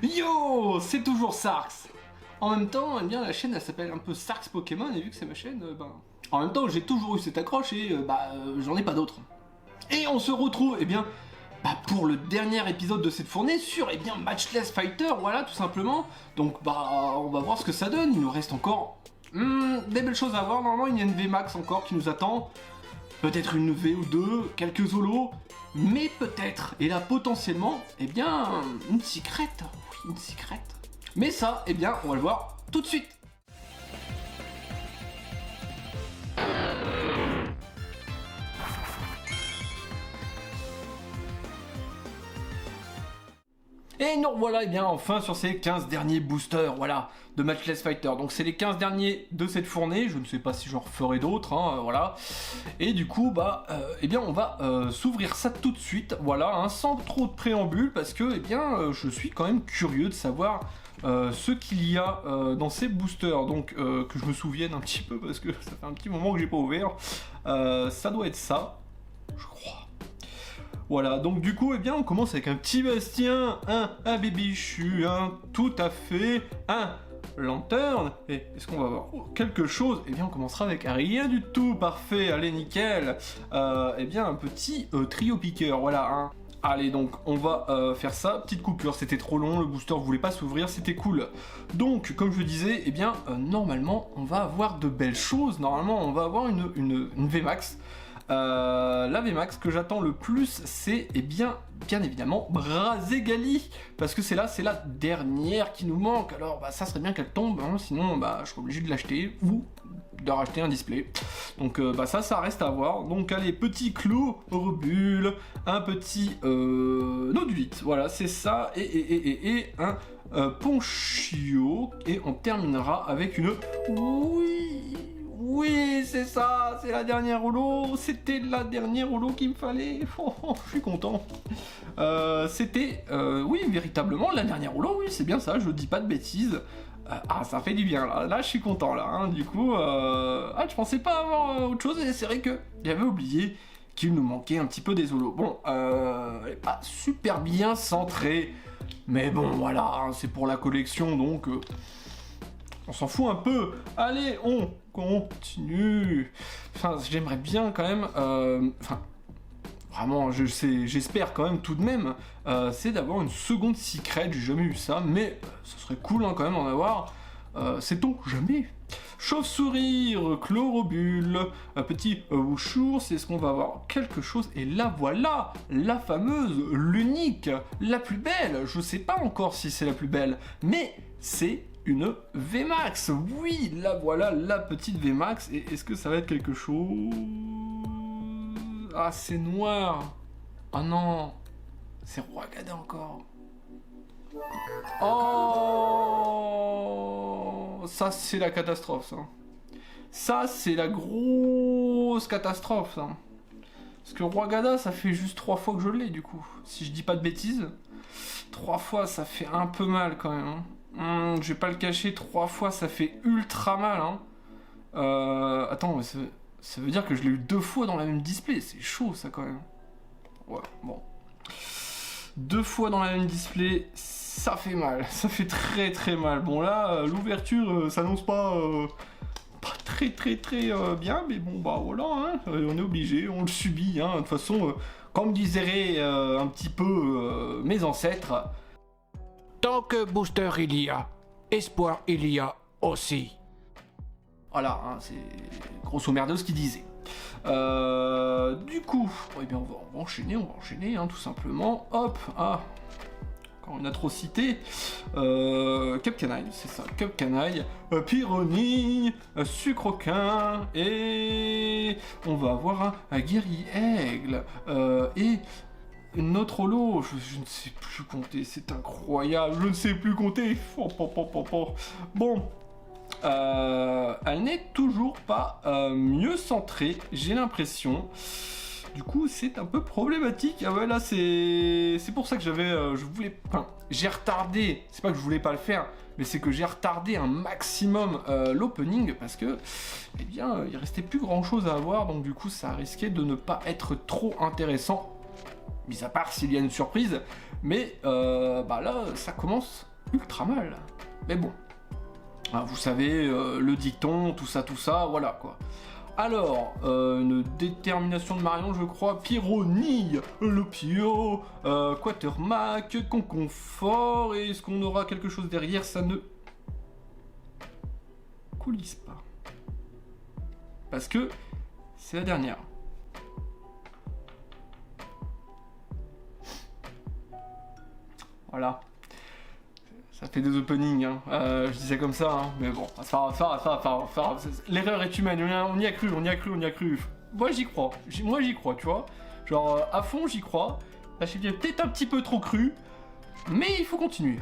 Yo, c'est toujours Sarx. En même temps, eh bien, la chaîne elle s'appelle un peu Sarx Pokémon et vu que c'est ma chaîne, en même temps j'ai toujours eu cette accroche et j'en ai pas d'autres. Et on se retrouve, eh bien, pour le dernier épisode de cette fournée sur, Matchless Fighter, voilà, tout simplement. Donc, on va voir ce que ça donne. Il nous reste encore des belles choses à voir. Normalement, il y a une VMAX encore qui nous attend. Peut-être une V ou deux, quelques holos, mais peut-être, et là potentiellement, une secrète. Oui, une secrète. Mais ça, on va le voir tout de suite. Et nous revoilà enfin sur ces 15 derniers boosters, voilà, de Matchless Fighter. Donc c'est les 15 derniers de cette fournée, je ne sais pas si j'en referai d'autres, voilà. Et du coup, on va s'ouvrir ça tout de suite, voilà, sans trop de préambule, parce que, je suis quand même curieux de savoir ce qu'il y a dans ces boosters. Donc, que je me souvienne un petit peu, parce que ça fait un petit moment que j'ai pas ouvert. Ça doit être ça, je crois. Voilà, donc du coup, on commence avec un petit Bastien, un Bibichu, tout à fait, un Lanterne, et est-ce qu'on va avoir quelque chose? On commencera avec rien du tout, parfait, allez, nickel, un petit trio piqueur, voilà, Allez, donc, on va faire ça, petite coupure, c'était trop long, le booster voulait pas s'ouvrir, c'était cool. Donc, comme je disais, normalement, on va avoir de belles choses, normalement, on va avoir une VMAX. La VMAX que j'attends le plus, c'est bien évidemment Brazegali, parce que c'est la dernière qui nous manque. Alors ça serait bien qu'elle tombe, sinon je serais obligé de l'acheter ou de racheter un display. Donc ça reste à voir. Donc allez, petit Chlorobule, un petit Nodulite, voilà, c'est ça, et un Ponchio, et on terminera avec une... Oui, c'est ça, c'est la dernière holo, c'était la dernière holo qu'il me fallait, je suis content. C'était, oui, véritablement, la dernière holo, oui, c'est bien ça, je dis pas de bêtises. Ça fait du bien, là je suis content, là, du coup, je pensais pas avoir autre chose, et c'est vrai que j'avais oublié qu'il nous manquait un petit peu des holos. Bon, elle est pas super bien centrée, mais bon, voilà, c'est pour la collection, donc... on s'en fout un peu. Allez, on continue. J'aimerais bien quand même... vraiment, j'espère quand même tout de même, c'est d'avoir une seconde secret. J'ai jamais eu ça, mais ce serait cool quand même d'en avoir. Sait-on jamais? Chauve-sourire, Chlorobule, un petit Wushour, c'est ce qu'on va avoir quelque chose. Et là, voilà, la fameuse, l'unique, la plus belle. Je sais pas encore si c'est la plus belle, mais c'est une VMAX. Oui, là, voilà, la petite VMAX. Et est-ce que ça va être quelque chose? Ah, c'est noir. Ah non, c'est Roigada encore. Oh, ça c'est la catastrophe, ça. Ça c'est la grosse catastrophe, ça. Parce que Roigada, ça fait juste 3 fois que je l'ai, du coup. Si je dis pas de bêtises. 3 fois, ça fait un peu mal, quand même. Je vais pas le cacher, 3 fois, ça fait ultra mal, Attends, mais ça veut dire que je l'ai eu 2 fois dans la même display. C'est chaud, ça, quand même. Ouais, bon. 2 fois dans la même display, ça fait mal, ça fait très très mal. Bon là, l'ouverture s'annonce pas très bien, mais bon voilà, on est obligé, on le subit, de toute façon, comme disaient un petit peu mes ancêtres, tant que booster il y a, espoir il y a aussi. Voilà, c'est grosso merdo ce qu'il disait. Du coup, on va enchaîner, tout simplement. Hop, encore une atrocité. Cap Canaille, c'est ça, Cap Canaille, Pyrrhony, Sucroquin, et on va avoir un Guerrier Aigle, et notre holo, je ne sais plus compter, c'est incroyable, je ne sais plus compter. Bon. Elle n'est toujours pas mieux centrée, j'ai l'impression. Du coup, c'est un peu problématique. Ah ouais, là, c'est pour ça que j'ai retardé. C'est pas que je voulais pas le faire, mais c'est que j'ai retardé un maximum l'opening parce que, il restait plus grand chose à avoir. Donc du coup, ça risquait de ne pas être trop intéressant. mis à part s'il y a une surprise, mais bah là, ça commence ultra mal. Mais bon, hein, vous savez, le dicton, tout ça, voilà quoi. Alors, une détermination de Marion, je crois, Pyronille, le Pio, Quatermac, Conconfort, et est-ce qu'on aura quelque chose derrière? Ça ne coulisse pas. Parce que c'est la dernière. Voilà. Ça fait des openings, hein. Je disais comme ça, hein. Mais bon, l'erreur est humaine, on y a cru. Moi j'y crois, tu vois. Genre, à fond j'y crois. Là j'ai peut-être un petit peu trop cru, mais il faut continuer,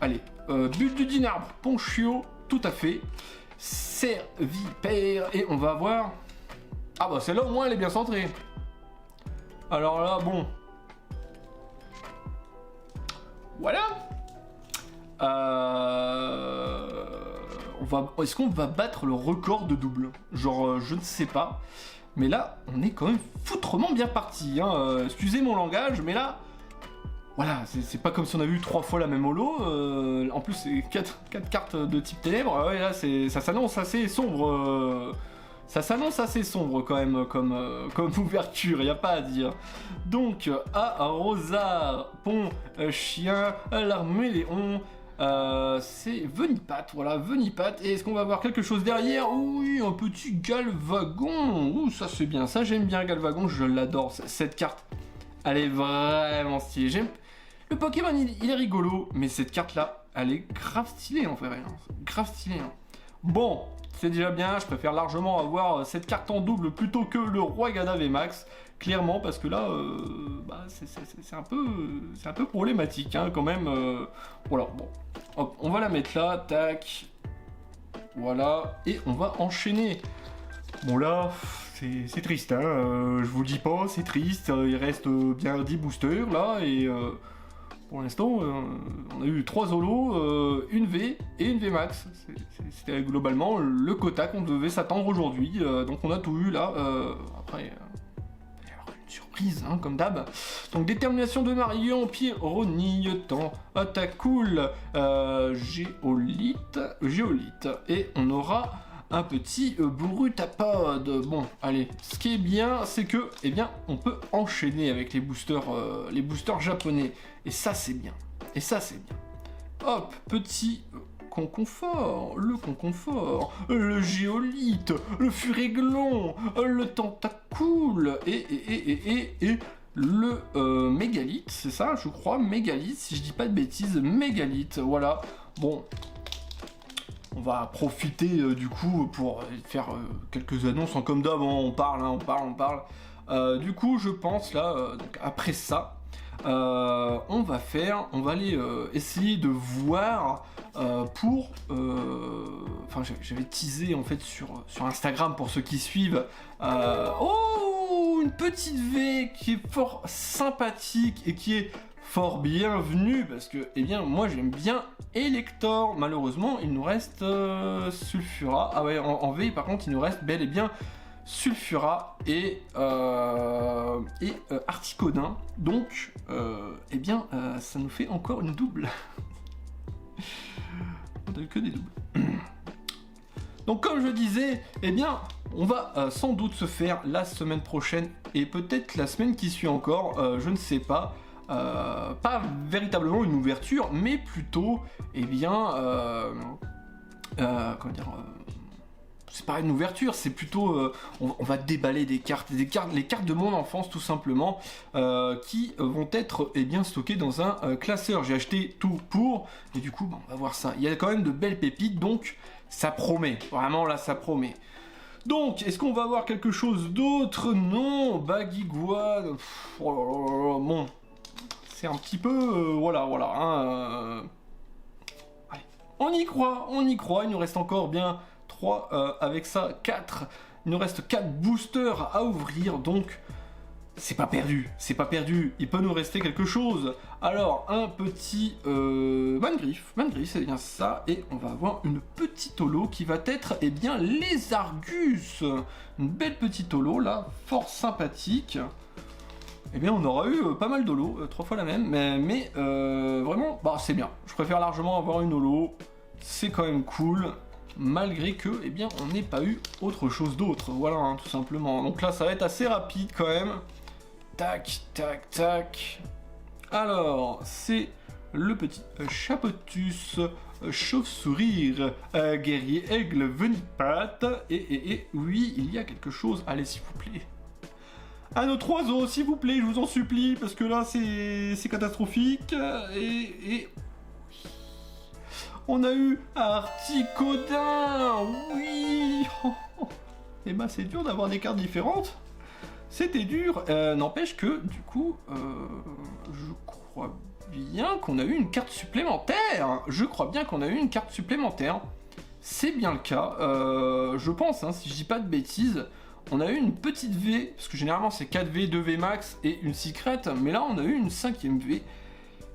allez. But du Dinarbre, Ponchio, tout à fait. Servipère, et on va voir... Ah bah celle-là au moins elle est bien centrée. Alors là, bon... Voilà. Est-ce qu'on va battre le record de double? Genre, je ne sais pas. Mais là, on est quand même foutrement bien parti. Hein. Excusez mon langage, mais là... Voilà, c'est pas comme si on avait eu 3 fois la même holo. En plus, c'est 4 cartes de type ténèbres. Ouais, là, ça s'annonce assez sombre. Ça s'annonce assez sombre quand même comme ouverture, y a pas à dire. Donc, à Rosard, Pont, Chien, l'Arméléon, c'est Venipat, voilà, Venipat. Et est-ce qu'on va avoir quelque chose derrière? Oui, un petit Galvagon. Ouh, ça c'est bien, ça j'aime bien Galvagon, je l'adore, cette carte. Elle est vraiment stylée. Le Pokémon, il est rigolo, mais cette carte-là, elle est grave stylée en vrai. Grave stylée. Hein. Bon, c'est déjà bien, je préfère largement avoir cette carte en double plutôt que le Roi Gada VMAX, clairement, parce que là, bah, c'est un peu problématique, hein, quand même. Voilà, bon, hop, on va la mettre là, tac, voilà, et on va enchaîner. Bon là, c'est triste, hein, je vous le dis pas, c'est triste, il reste bien 10 boosters là, et pour l'instant, on a eu 3 holos, une V et une V max. C'était globalement le quota qu'on devait s'attendre aujourd'hui. Donc on a tout eu là. Après, il va y avoir une surprise, hein, comme d'hab. Donc détermination de Marion, Pyronille, temps, Attacool, Géolite. Et on aura un petit Brutapod. Bon, allez, ce qui est bien, c'est que, eh bien, on peut enchaîner avec les boosters japonais. Et ça, c'est bien. Hop, petit Conconfort, le Géolite, le Furéglon, le Tentacool, et le Mégalithe, c'est ça, je crois, Mégalithe, si je dis pas de bêtises, Mégalithe, voilà. Bon... On va profiter du coup pour faire quelques annonces en comme d'hab, on parle. Du coup, je pense là, donc après ça, on va aller essayer de voir pour... Enfin, j'avais teasé en fait sur Instagram pour ceux qui suivent. Oh, une petite V qui est fort sympathique et qui est fort bienvenue parce que, eh bien, moi j'aime bien Elector. Malheureusement, il nous reste Sulfura. Ah ouais, en V, par contre, il nous reste bel et bien Sulfura et Articodin. Donc, eh bien, ça nous fait encore une double. On donne que des doubles. Donc, comme je disais, eh bien, on va sans doute se faire la semaine prochaine et peut-être la semaine qui suit encore, je ne sais pas. Pas véritablement une ouverture, mais plutôt, eh bien, comment dire, c'est pas une ouverture, c'est plutôt, on va déballer les cartes de mon enfance tout simplement, qui vont être, eh bien, stockées dans un classeur. J'ai acheté tout pour, et du coup, on va voir ça. Il y a quand même de belles pépites, donc ça promet. Vraiment là, ça promet. Donc, est-ce qu'on va avoir quelque chose d'autre? Non, Baguiguane. Bon. C'est un petit peu... voilà. Hein, allez. On y croit. Il nous reste encore bien 3, avec ça 4. Il nous reste 4 boosters à ouvrir, donc c'est pas perdu. Il peut nous rester quelque chose. Alors, un petit Mangriffe, c'est bien ça. Et on va avoir une petite holo qui va être, eh bien, les Argus. Une belle petite holo, là, fort sympathique. eh bien on aura eu pas mal d'holo, 3 fois la même, mais vraiment, bah c'est bien. Je préfère largement avoir une holo, c'est quand même cool, malgré que, eh bien, on n'ait pas eu autre chose d'autre, voilà, hein, tout simplement. Donc là, ça va être assez rapide quand même. Tac, tac, tac. Alors, c'est le petit chapotus, chauve-sourire, guerrier aigle venipatte, et oui, il y a quelque chose, allez s'il vous plaît. Un autre oiseau, s'il vous plaît, je vous en supplie, parce que là, c'est catastrophique, et... On a eu Articodin, oui. Et bah c'est dur d'avoir des cartes différentes. C'était dur. N'empêche que du coup, je crois bien qu'on a eu une carte supplémentaire. C'est bien le cas. Je pense, hein, si je dis pas de bêtises, on a eu une petite V, parce que généralement c'est 4V, 2V max et une secrète, mais là on a eu une 5ème V.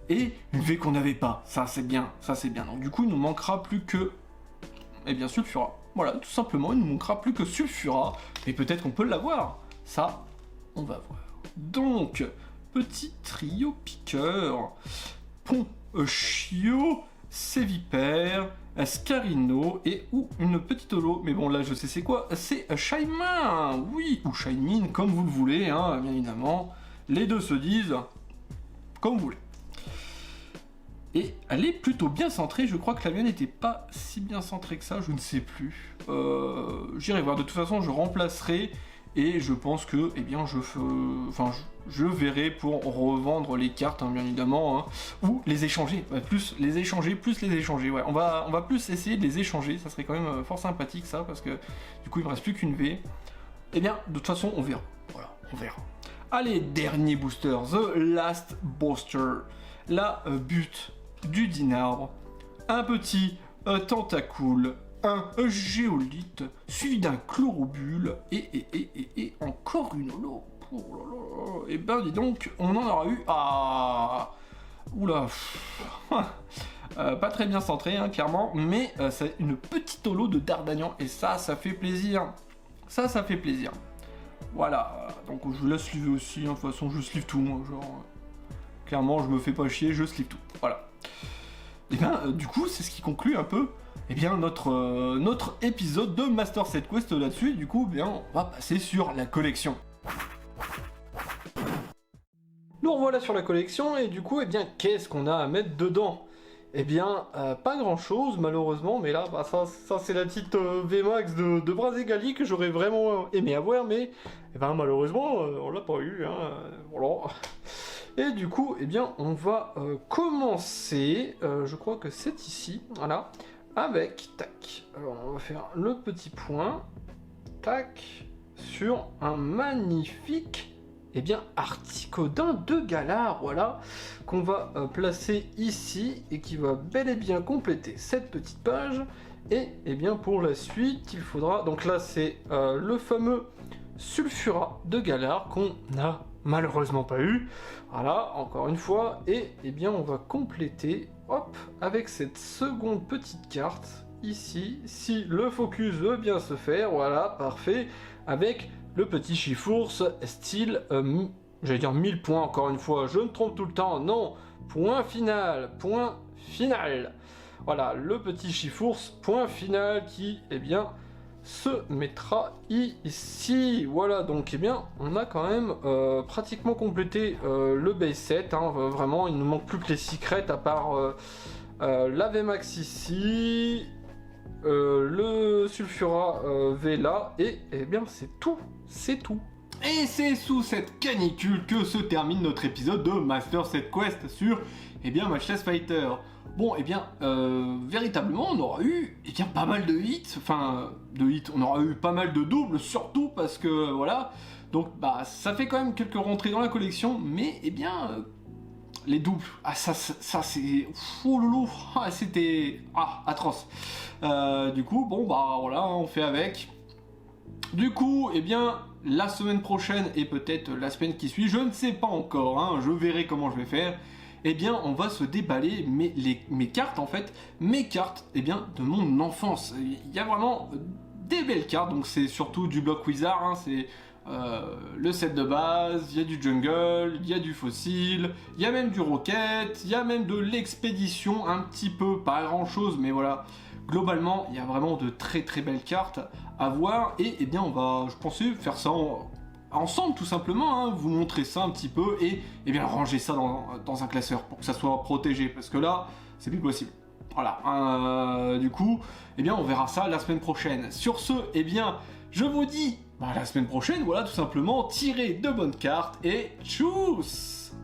Et une V qu'on n'avait pas, ça c'est bien. Donc du coup il nous manquera plus que, eh bien Sulfura. Voilà, tout simplement, il nous manquera plus que Sulfura, et peut-être qu'on peut l'avoir. Ça, on va voir. Donc, petit trio piqueur, Ponchio, Sévipère, Scarino, et ou une petite holo, mais bon là je sais c'est quoi, c'est Shaymin, oui, ou Shaymin, comme vous le voulez, hein, bien évidemment. Les deux se disent comme vous voulez. Et elle est plutôt bien centrée, je crois que la mienne n'était pas si bien centrée que ça, je ne sais plus. J'irai voir, de toute façon je remplacerai, et je pense que, eh bien, je verrai pour revendre les cartes, hein, bien évidemment, hein, ou les échanger, plus les échanger, ouais. On va plus essayer de les échanger, ça serait quand même fort sympathique ça, parce que du coup il me reste plus qu'une V. Eh bien, de toute façon on verra, voilà, on verra. Allez, dernier booster, The Last Booster, la butte du dinabre, un petit tentacule, un géolithe, suivi d'un chlorobule, et encore une holo. Oh, et ben dis donc, on en aura eu à... Oula. Pas très bien centré, hein, clairement, mais c'est une petite holo de Dardagnan, et ça fait plaisir. Ça fait plaisir. Voilà, donc je la sleeve aussi, hein, de toute façon je sleeve tout, moi, genre... Clairement, je me fais pas chier, je sleeve tout. Voilà. Et bien, du coup, c'est ce qui conclut un peu, eh bien, notre épisode de Master Set Quest là-dessus. Et du coup, bien, on va passer sur la collection. Nous revoilà sur la collection, et du coup, eh bien, qu'est-ce qu'on a à mettre dedans? Eh bien, pas grand-chose, malheureusement, mais là, bah, ça c'est la petite VMAX de Braségali que j'aurais vraiment aimé avoir, mais, eh ben, malheureusement, on l'a pas eu, hein, voilà. Et du coup, eh bien, on va commencer, je crois que c'est ici, voilà, avec, tac, alors on va faire le petit point, tac, sur un magnifique, eh bien, Articodin de Galar, voilà, qu'on va placer ici, et qui va bel et bien compléter cette petite page, et, eh bien, pour la suite, il faudra, donc là, c'est le fameux Sulfura de Galar, qu'on a malheureusement pas eu, voilà, encore une fois, et eh bien on va compléter, hop, avec cette seconde petite carte, ici, si le focus veut bien se faire, voilà, parfait, avec le petit Chifours, style, j'allais dire 1000 points, encore une fois, je me trompe tout le temps, non, point final, voilà, le petit Chifours, point final, qui, eh bien, se mettra ici. Voilà, donc eh bien on a quand même pratiquement complété le base set, hein, vraiment il nous manque plus que les secrets à part la VMAX ici, le Sulfura V là, et eh bien c'est tout. Et c'est sous cette canicule que se termine notre épisode de Master Set Quest sur, eh bien, Matchless Fighter. Bon, eh bien, véritablement, on aura eu, eh bien, pas mal de hits, on aura eu pas mal de doubles, surtout parce que, voilà, donc, bah, ça fait quand même quelques rentrées dans la collection, mais, eh bien, les doubles, ça c'est, oh loulou, c'était, atroce. Du coup, bon, bah, voilà, on fait avec. Du coup, eh bien, la semaine prochaine et peut-être la semaine qui suit, je ne sais pas encore, hein, je verrai comment je vais faire. Eh bien, on va se déballer mes cartes, en fait, eh bien, de mon enfance. Il y a vraiment des belles cartes, donc c'est surtout du bloc Wizard, hein, c'est le set de base, il y a du jungle, il y a du fossile, il y a même du rocket, il y a même de l'expédition, un petit peu, pas grand chose, mais voilà. Globalement, il y a vraiment de très très belles cartes à voir, et eh bien on va, je pensais, faire ça ensemble tout simplement, hein, vous montrer ça un petit peu, et eh bien ranger ça dans un classeur, pour que ça soit protégé, parce que là, c'est plus possible. Voilà, du coup, eh bien on verra ça la semaine prochaine. Sur ce, eh bien, je vous dis, la semaine prochaine, voilà, tout simplement, tirez de bonnes cartes, et tchuss!